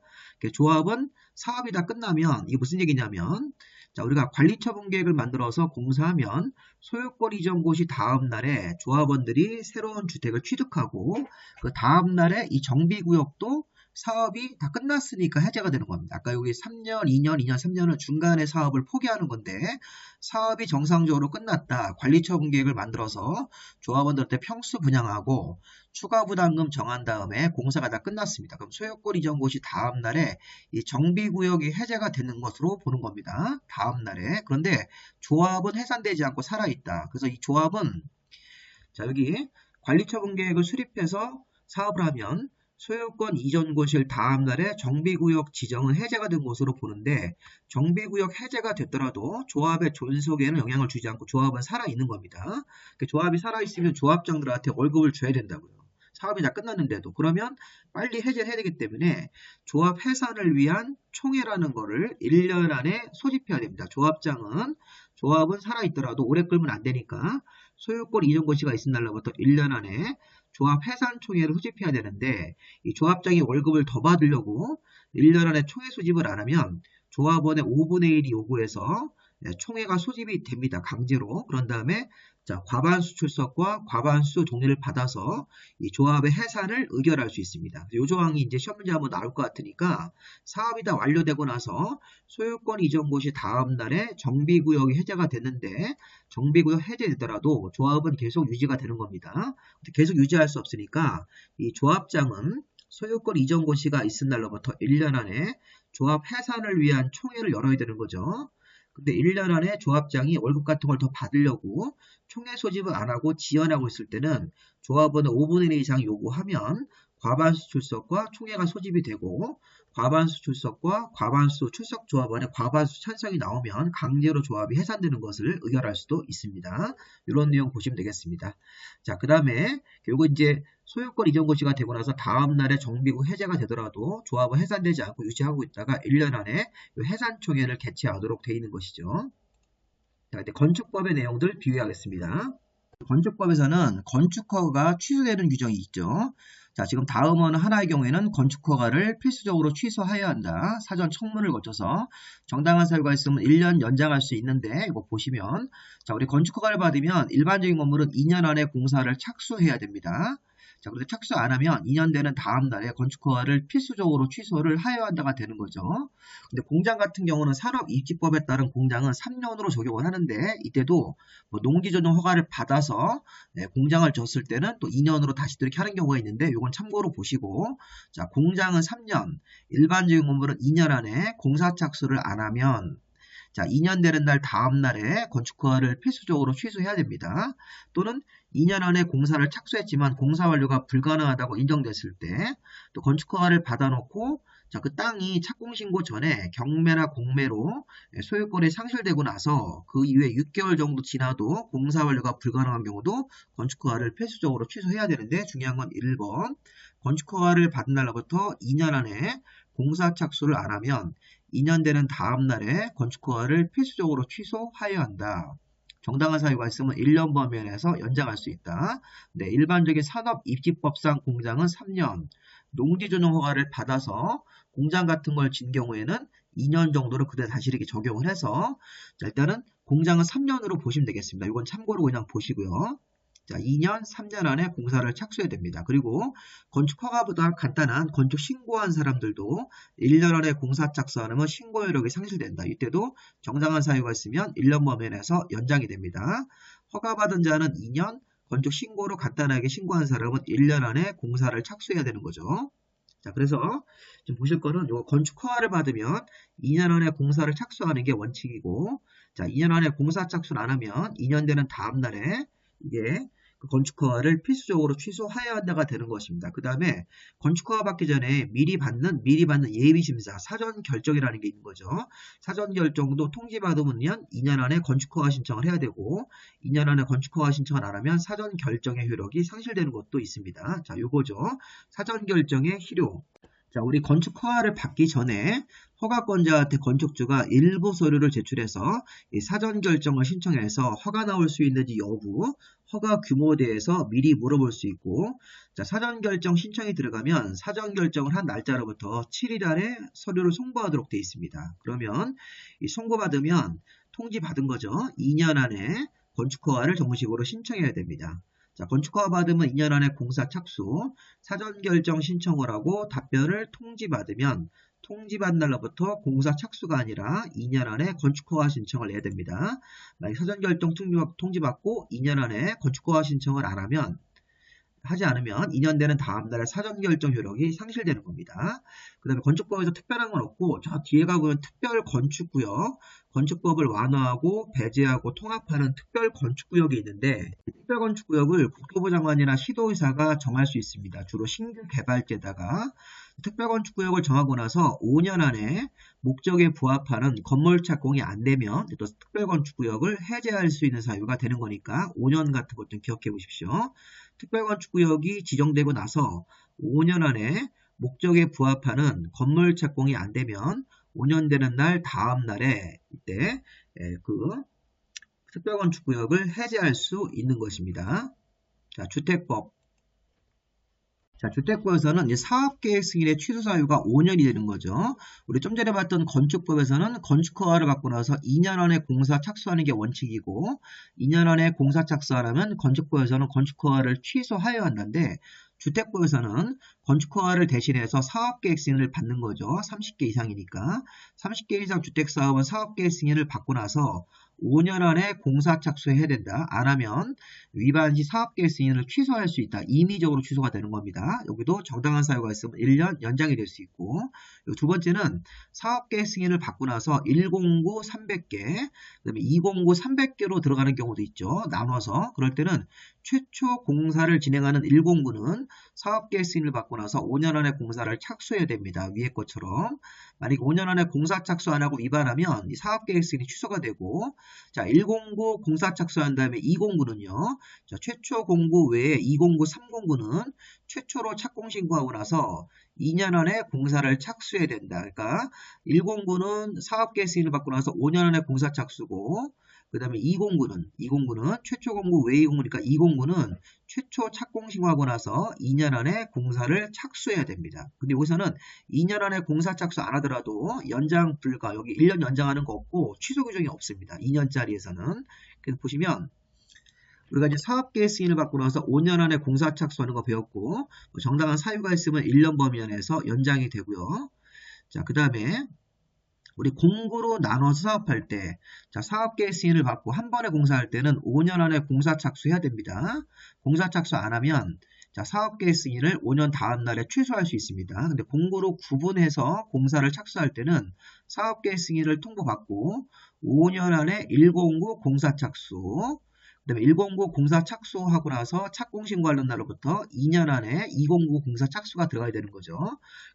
조합은 사업이 다 끝나면 이게 무슨 얘기냐면 자, 우리가 관리처분계획을 만들어서 공사하면 소유권 이전고시 다음 날에 조합원들이 새로운 주택을 취득하고 그 다음 날에 이 정비구역도 사업이 다 끝났으니까 해제가 되는 겁니다. 아까 여기 3년, 2년, 2년, 3년은 중간에 사업을 포기하는 건데 사업이 정상적으로 끝났다. 관리처분계획을 만들어서 조합원들한테 평수 분양하고 추가 부담금 정한 다음에 공사가 다 끝났습니다. 그럼 소유권 이전고시 다음 날에 이 정비구역이 해제가 되는 것으로 보는 겁니다. 다음 날에. 그런데 조합은 해산되지 않고 살아있다. 그래서 이 조합은 자, 여기 관리처분계획을 수립해서 사업을 하면 소유권 이전고시일 다음 날에 정비구역 지정은 해제가 된 것으로 보는데 정비구역 해제가 됐더라도 조합의 존속에는 영향을 주지 않고 조합은 살아있는 겁니다. 조합이 살아있으면 조합장들한테 월급을 줘야 된다고요. 사업이 다 끝났는데도. 그러면 빨리 해제를 해야 되기 때문에 조합 해산을 위한 총회라는 거를 1년 안에 소집해야 됩니다. 조합은 살아있더라도 오래 끌면 안 되니까 소유권 이전고시가 있은 날로부터 1년 안에 조합 해산 총회를 소집해야 되는데 이 조합장이 월급을 더 받으려고 1년 안에 총회 소집을 안 하면 조합원의 5분의 1이 요구해서 총회가 소집이 됩니다. 강제로. 그런 다음에 자, 과반수 출석과 과반수 동의를 받아서 이 조합의 해산을 의결할 수 있습니다. 이 조항이 이제 시험 문제 한번 나올 것 같으니까 사업이 다 완료되고 나서 소유권 이전 고시 다음 날에 정비구역이 해제가 됐는데 정비구역 해제되더라도 조합은 계속 유지가 되는 겁니다. 계속 유지할 수 없으니까 이 조합장은 소유권 이전 고시가 있은 날로부터 1년 안에 조합 해산을 위한 총회를 열어야 되는 거죠. 근데 1년 안에 조합장이 월급 같은 걸 더 받으려고 총회 소집을 안 하고 지연하고 있을 때는 조합원은 5분의 1 이상 요구하면 과반수 출석과 총회가 소집이 되고 과반수 출석과 과반수 출석 조합원의 과반수 찬성이 나오면 강제로 조합이 해산되는 것을 의결할 수도 있습니다. 이런 내용 보시면 되겠습니다. 자, 그 다음에 결국 이제 소유권 이전 고시가 되고 나서 다음 날에 정비구 해제가 되더라도 조합은 해산되지 않고 유지하고 있다가 1년 안에 해산총회를 개최하도록 되어 있는 것이죠. 자, 이제 건축법의 내용들 비교하겠습니다. 건축법에서는 건축허가가 취소되는 규정이 있죠. 자, 지금 다음은 하나의 경우에는 건축허가를 필수적으로 취소해야 한다. 사전 청문을 거쳐서 정당한 사유가 있으면 1년 연장할 수 있는데 이거 보시면 자, 우리 건축허가를 받으면 일반적인 건물은 2년 안에 공사를 착수해야 됩니다. 자, 그런데 착수 안 하면 2년 되는 다음 달에 건축허가를 필수적으로 취소를 하여야 한다가 되는 거죠. 근데 공장 같은 경우는 산업입지법에 따른 공장은 3년으로 적용을 하는데 이때도 뭐 농지조정 허가를 받아서 공장을 졌을 때는 또 2년으로 다시 또 이렇게 하는 경우가 있는데 이건 참고로 보시고 자, 공장은 3년, 일반적인 건물은 2년 안에 공사 착수를 안 하면 자, 2년 되는 날 다음 날에 건축허가를 필수적으로 취소해야 됩니다. 또는 2년 안에 공사를 착수했지만 공사 완료가 불가능하다고 인정됐을 때 또 건축허가를 받아놓고 자, 그 땅이 착공신고 전에 경매나 공매로 소유권이 상실되고 나서 그 이후에 6개월 정도 지나도 공사 완료가 불가능한 경우도 건축허가를 필수적으로 취소해야 되는데 중요한 건 1번 건축허가를 받은 날로부터 2년 안에 공사 착수를 안 하면 2년 되는 다음 날에 건축허가를 필수적으로 취소하여야 한다. 정당한 사유가 있으면 1년 범위 내에서 연장할 수 있다. 네, 일반적인 산업입지법상 공장은 3년, 농지조정 허가를 받아서 공장 같은 걸 진 경우에는 2년 정도로 그대로 다시 이렇게 적용을 해서 자, 일단은 공장은 3년으로 보시면 되겠습니다. 이건 참고로 그냥 보시고요. 자, 2년, 3년 안에 공사를 착수해야 됩니다. 그리고 건축허가보다 간단한 건축 신고한 사람들도 1년 안에 공사 착수 안 하면 신고 효력이 상실된다. 이때도 정당한 사유가 있으면 1년 범위 내에서 연장이 됩니다. 허가받은 자는 2년, 건축 신고로 간단하게 신고한 사람은 1년 안에 공사를 착수해야 되는 거죠. 자, 그래서 지금 보실 거는 요 건축 허가를 받으면 2년 안에 공사를 착수하는 게 원칙이고, 자, 2년 안에 공사 착수를 안 하면 2년 되는 다음 날에 이게 그 건축허가를 필수적으로 취소해야 한다가 되는 것입니다. 그 다음에 건축허가 받기 전에 미리 받는 예비심사, 사전결정이라는 게 있는 거죠. 사전결정도 통지받으면 2년 안에 건축허가 신청을 해야 되고 2년 안에 건축허가 신청을 안 하면 사전결정의 효력이 상실되는 것도 있습니다. 자, 요거죠. 사전결정의 실효. 자, 우리 건축허가를 받기 전에 허가권자한테 건축주가 일부 서류를 제출해서 이 사전결정을 신청해서 허가 나올 수 있는지 여부, 허가 규모에 대해서 미리 물어볼 수 있고 자, 사전결정 신청이 들어가면 사전결정을 한 날짜로부터 7일 안에 서류를 송부하도록 되어 있습니다. 그러면 이 송부받으면 통지받은 거죠. 2년 안에 건축허가를 정식으로 신청해야 됩니다. 자, 건축허가 받으면 2년 안에 공사 착수, 사전결정 신청을 하고 답변을 통지받으면 통지받은 날로부터 공사 착수가 아니라 2년 안에 건축허가 신청을 내야 됩니다. 만약 사전결정 통지받고 2년 안에 건축허가 신청을 하지 않으면 2년 되는 다음 날에 사전결정 효력이 상실되는 겁니다. 그 다음에 건축법에서 특별한 건 없고 저 뒤에 가보면 특별건축구역, 건축법을 완화하고 배제하고 통합하는 특별건축구역이 있는데 특별건축구역을 국토부 장관이나 시도의사가 정할 수 있습니다. 주로 신규 개발지에다가 특별건축구역을 정하고 나서 5년 안에 목적에 부합하는 건물 착공이 안 되면 또 특별건축구역을 해제할 수 있는 사유가 되는 거니까 5년 같은 것 좀 기억해 보십시오. 특별건축구역이 지정되고 나서 5년 안에 목적에 부합하는 건물 착공이 안 되면 5년 되는 날 다음 날에 이때 그 특별건축구역을 해제할 수 있는 것입니다. 자, 주택법. 자, 주택법에서는 이제 사업계획 승인의 취소 사유가 5년이 되는 거죠. 우리 좀 전에 봤던 건축법에서는 건축 허가를 받고 나서 2년 안에 공사 착수하는 게 원칙이고 2년 안에 공사 착수하려면 건축법에서는 건축 허가를 취소하여야 한다는데 주택법에서는 건축 허가를 대신해서 사업계획 승인을 받는 거죠. 30개 이상이니까. 30개 이상 주택사업은 사업계획 승인을 받고 나서 5년 안에 공사 착수해야 된다. 안 하면 위반 시 사업계획 승인을 취소할 수 있다. 임의적으로 취소가 되는 겁니다. 여기도 정당한 사유가 있으면 1년 연장이 될 수 있고 두 번째는 사업계획 승인을 받고 나서 109 300개 그다음에 209 300개로 들어가는 경우도 있죠. 나눠서 그럴 때는 최초 공사를 진행하는 109는 사업계획 승인을 받고 나서 5년 안에 공사를 착수해야 됩니다. 위에 것처럼 만약 5년 안에 공사 착수 안 하고 위반하면 이 사업계획 승인이 취소가 되고 자, 109 공사 착수한 다음에 209는요. 자, 최초 공고 외에 209, 309는 최초로 착공 신고하고 나서 2년 안에 공사를 착수해야 된다. 그러니까 109는 사업계획 승인을 받고 나서 5년 안에 공사 착수고 그 다음에 209는 최초 공고 외의 공고니까 209는 최초 착공 신고하고 나서 2년 안에 공사를 착수해야 됩니다. 근데 여기서는 2년 안에 공사 착수 안 하더라도 연장 불가 여기 1년 연장하는 거 없고 취소 규정이 없습니다. 2년짜리에서는. 그래서 보시면 우리가 이제 사업계획 승인을 받고 나서 5년 안에 공사 착수하는 거 배웠고 정당한 사유가 있으면 1년 범위 안에서 연장이 되고요. 자, 그 다음에 우리 공구로 나눠서 사업할 때, 자, 사업계획 승인을 받고 한 번에 공사할 때는 5년 안에 공사 착수해야 됩니다. 공사 착수 안 하면, 자, 사업계획 승인을 5년 다음 날에 취소할 수 있습니다. 근데 공구로 구분해서 공사를 착수할 때는 사업계획 승인을 통보받고 5년 안에 109 공사 착수, 그 다음에 109 공사 착수하고 나서 착공 신고하는 날로부터 2년 안에 209 공사 착수가 들어가야 되는 거죠.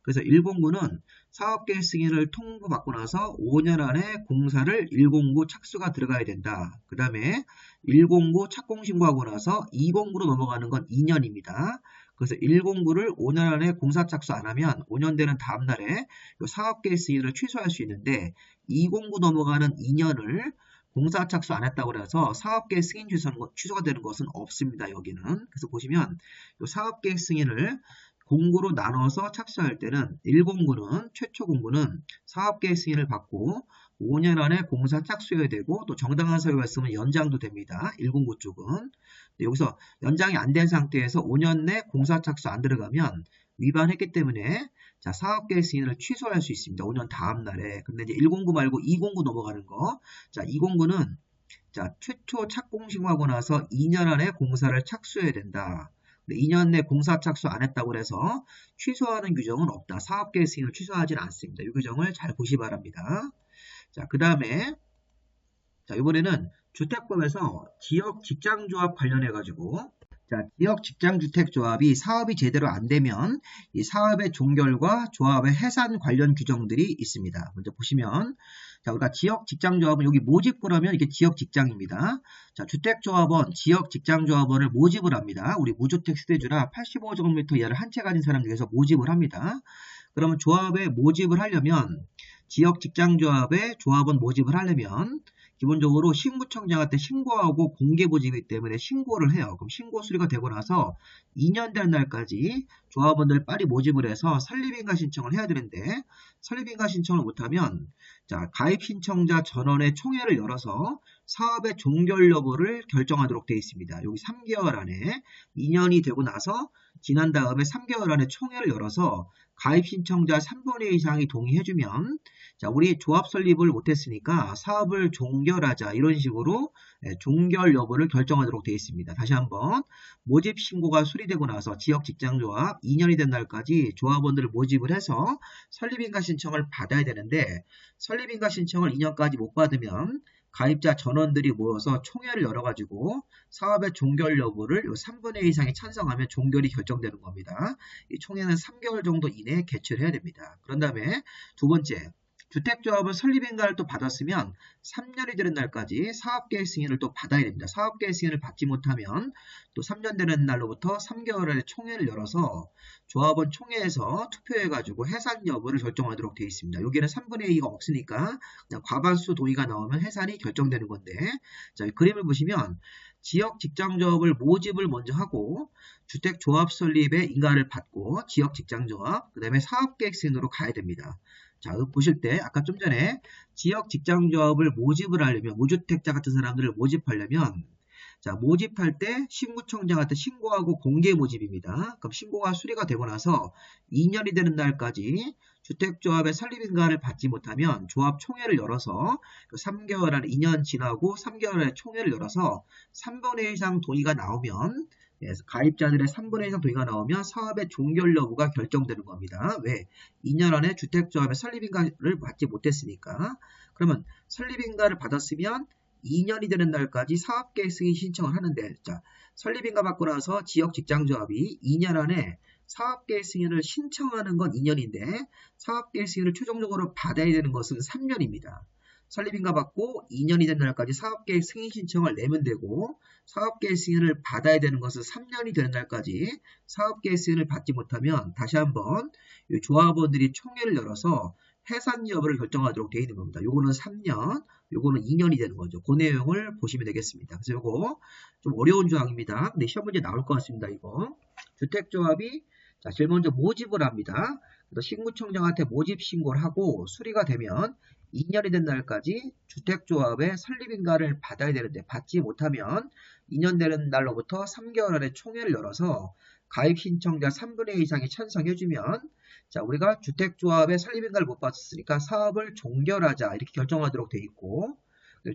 그래서 109는 사업계획 승인을 통보받고 나서 5년 안에 공사를 109 착수가 들어가야 된다. 그 다음에 109 착공 신고하고 나서 209로 넘어가는 건 2년입니다. 그래서 109를 5년 안에 공사 착수 안 하면 5년 되는 다음 날에 사업계획 승인을 취소할 수 있는데 209 넘어가는 2년을 공사 착수 안 했다고 해서 사업계획 승인 취소가 되는 것은 없습니다. 여기는. 그래서 보시면 이 사업계획 승인을 공구로 나눠서 착수할 때는 109는 최초 공구는 사업계획 승인을 받고 5년 안에 공사 착수해야 되고 또 정당한 사유가 있으면 연장도 됩니다. 109 쪽은. 여기서 연장이 안 된 상태에서 5년 내 공사 착수 안 들어가면 위반했기 때문에 자, 사업계획 승인을 취소할 수 있습니다. 5년 다음 날에. 근데 이제 109 말고 209 넘어가는 거. 자, 209는 자, 최초 착공 신고하고 나서 2년 안에 공사를 착수해야 된다. 근데 2년 내 공사 착수 안 했다고 해서 취소하는 규정은 없다. 사업계획 승인을 취소하지는 않습니다. 이 규정을 잘 보시 바랍니다. 자, 그 다음에 자, 이번에는 주택법에서 지역 직장조합 관련해 가지고 자, 지역 직장주택조합이 사업이 제대로 안 되면 이 사업의 종결과 조합의 해산 관련 규정들이 있습니다. 먼저 보시면 자, 우리가 지역 직장조합은 여기 모집부라면 이게 지역 직장입니다. 자, 주택조합원, 지역 직장조합원을 모집을 합니다. 우리 무주택 세대주나 85제곱미터 이하를 한 채 가진 사람 중에서 모집을 합니다. 그러면 조합에 모집을 하려면 지역 직장조합에 조합원 모집을 하려면 기본적으로 신구청장한테 신고하고 공개 모집이기 때문에 신고를 해요. 그럼 신고 수리가 되고 나서 2년 된 날까지 조합원들 빨리 모집을 해서 설립인가 신청을 해야 되는데 설립인가 신청을 못하면 자, 가입 신청자 전원의 총회를 열어서 사업의 종결 여부를 결정하도록 되어 있습니다. 여기 3개월 안에 2년이 되고 나서 지난 다음에 3개월 안에 총회를 열어서 가입 신청자 3분의 2 이상이 동의해주면 자, 우리 조합 설립을 못했으니까 사업을 종결하자 이런 식으로 종결 여부를 결정하도록 되어 있습니다. 다시 한번 모집 신고가 수리되고 나서 지역 직장조합 2년이 된 날까지 조합원들을 모집을 해서 설립인가 신청을 받아야 되는데 설립인가 신청을 2년까지 못 받으면 가입자 전원들이 모여서 총회를 열어가지고 사업의 종결 여부를 3분의 2 이상이 찬성하면 종결이 결정되는 겁니다. 이 총회는 3개월 정도 이내에 개최를 해야 됩니다. 그런 다음에 두 번째, 주택조합은 설립인가를 또 받았으면 3년이 되는 날까지 사업계획 승인을 또 받아야 됩니다. 사업계획 승인을 받지 못하면 또 3년 되는 날로부터 3개월 안에 총회를 열어서 조합원 총회에서 투표해가지고 해산 여부를 결정하도록 되어 있습니다. 여기는 3분의 2가 없으니까 그냥 과반수 동의가 나오면 해산이 결정되는 건데, 자, 그림을 보시면 지역 직장조합을 모집을 먼저 하고 주택조합 설립에 인가를 받고 지역 직장조합, 그 다음에 사업계획 승인으로 가야 됩니다. 자, 보실 때 아까 좀 전에 지역 직장조합을 모집을 하려면, 무주택자 같은 사람들을 모집하려면, 자, 모집할 때 신구청장한테 신고하고 공개 모집입니다. 그럼 신고가 수리가 되고 나서 2년이 되는 날까지 주택조합의 설립인가를 받지 못하면 조합 총회를 열어서 3개월 안에 2년 지나고 3개월 안에 총회를 열어서 3분의 1 이상 동의가 나오면, 가입자들의 3분의 1 이상 동의가 나오면 사업의 종결 여부가 결정되는 겁니다. 왜? 2년 안에 주택조합의 설립인가를 받지 못했으니까. 그러면 설립인가를 받았으면 2년이 되는 날까지 사업계획 승인 신청을 하는데, 자, 설립인가 받고 나서 지역 직장조합이 2년 안에 사업계획 승인을 신청하는 건 2년인데 사업계획 승인을 최종적으로 받아야 되는 것은 3년입니다. 설립인가 받고 2년이 된 날까지 사업계획 승인 신청을 내면 되고, 사업계획 승인을 받아야 되는 것은 3년이 되는 날까지 사업계획 승인을 받지 못하면 다시 한번 조합원들이 총회를 열어서 해산 여부를 결정하도록 되어 있는 겁니다. 요거는 3년, 요거는 2년이 되는 거죠. 그 내용을 보시면 되겠습니다. 그래서 요거 좀 어려운 조항입니다. 근데 시험 문제 나올 것 같습니다. 이거 주택조합이, 자, 제일 먼저 모집을 합니다. 그래서 신구청장한테 모집 신고를 하고 수리가 되면 2년이 된 날까지 주택조합의 설립인가를 받아야 되는데 받지 못하면 2년 되는 날로부터 3개월 안에 총회를 열어서 가입 신청자 3분의 2 이상이 찬성해주면, 자, 우리가 주택조합의 설립인가를 못 받았으니까 사업을 종결하자 이렇게 결정하도록 되어 있고,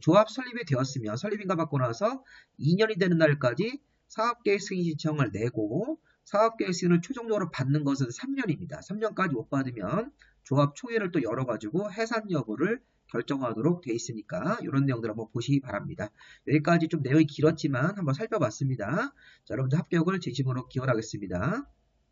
조합 설립이 되었으면 설립인가 받고 나서 2년이 되는 날까지 사업계획 승인 신청을 내고 사업계획 승인을 최종적으로 받는 것은 3년입니다. 3년까지 못 받으면 조합 총회를 또 열어가지고 해산 여부를 결정하도록 되어 있으니까 이런 내용들 한번 보시기 바랍니다. 여기까지 좀 내용이 길었지만 한번 살펴봤습니다. 자, 여러분들 합격을 진심으로 기원하겠습니다.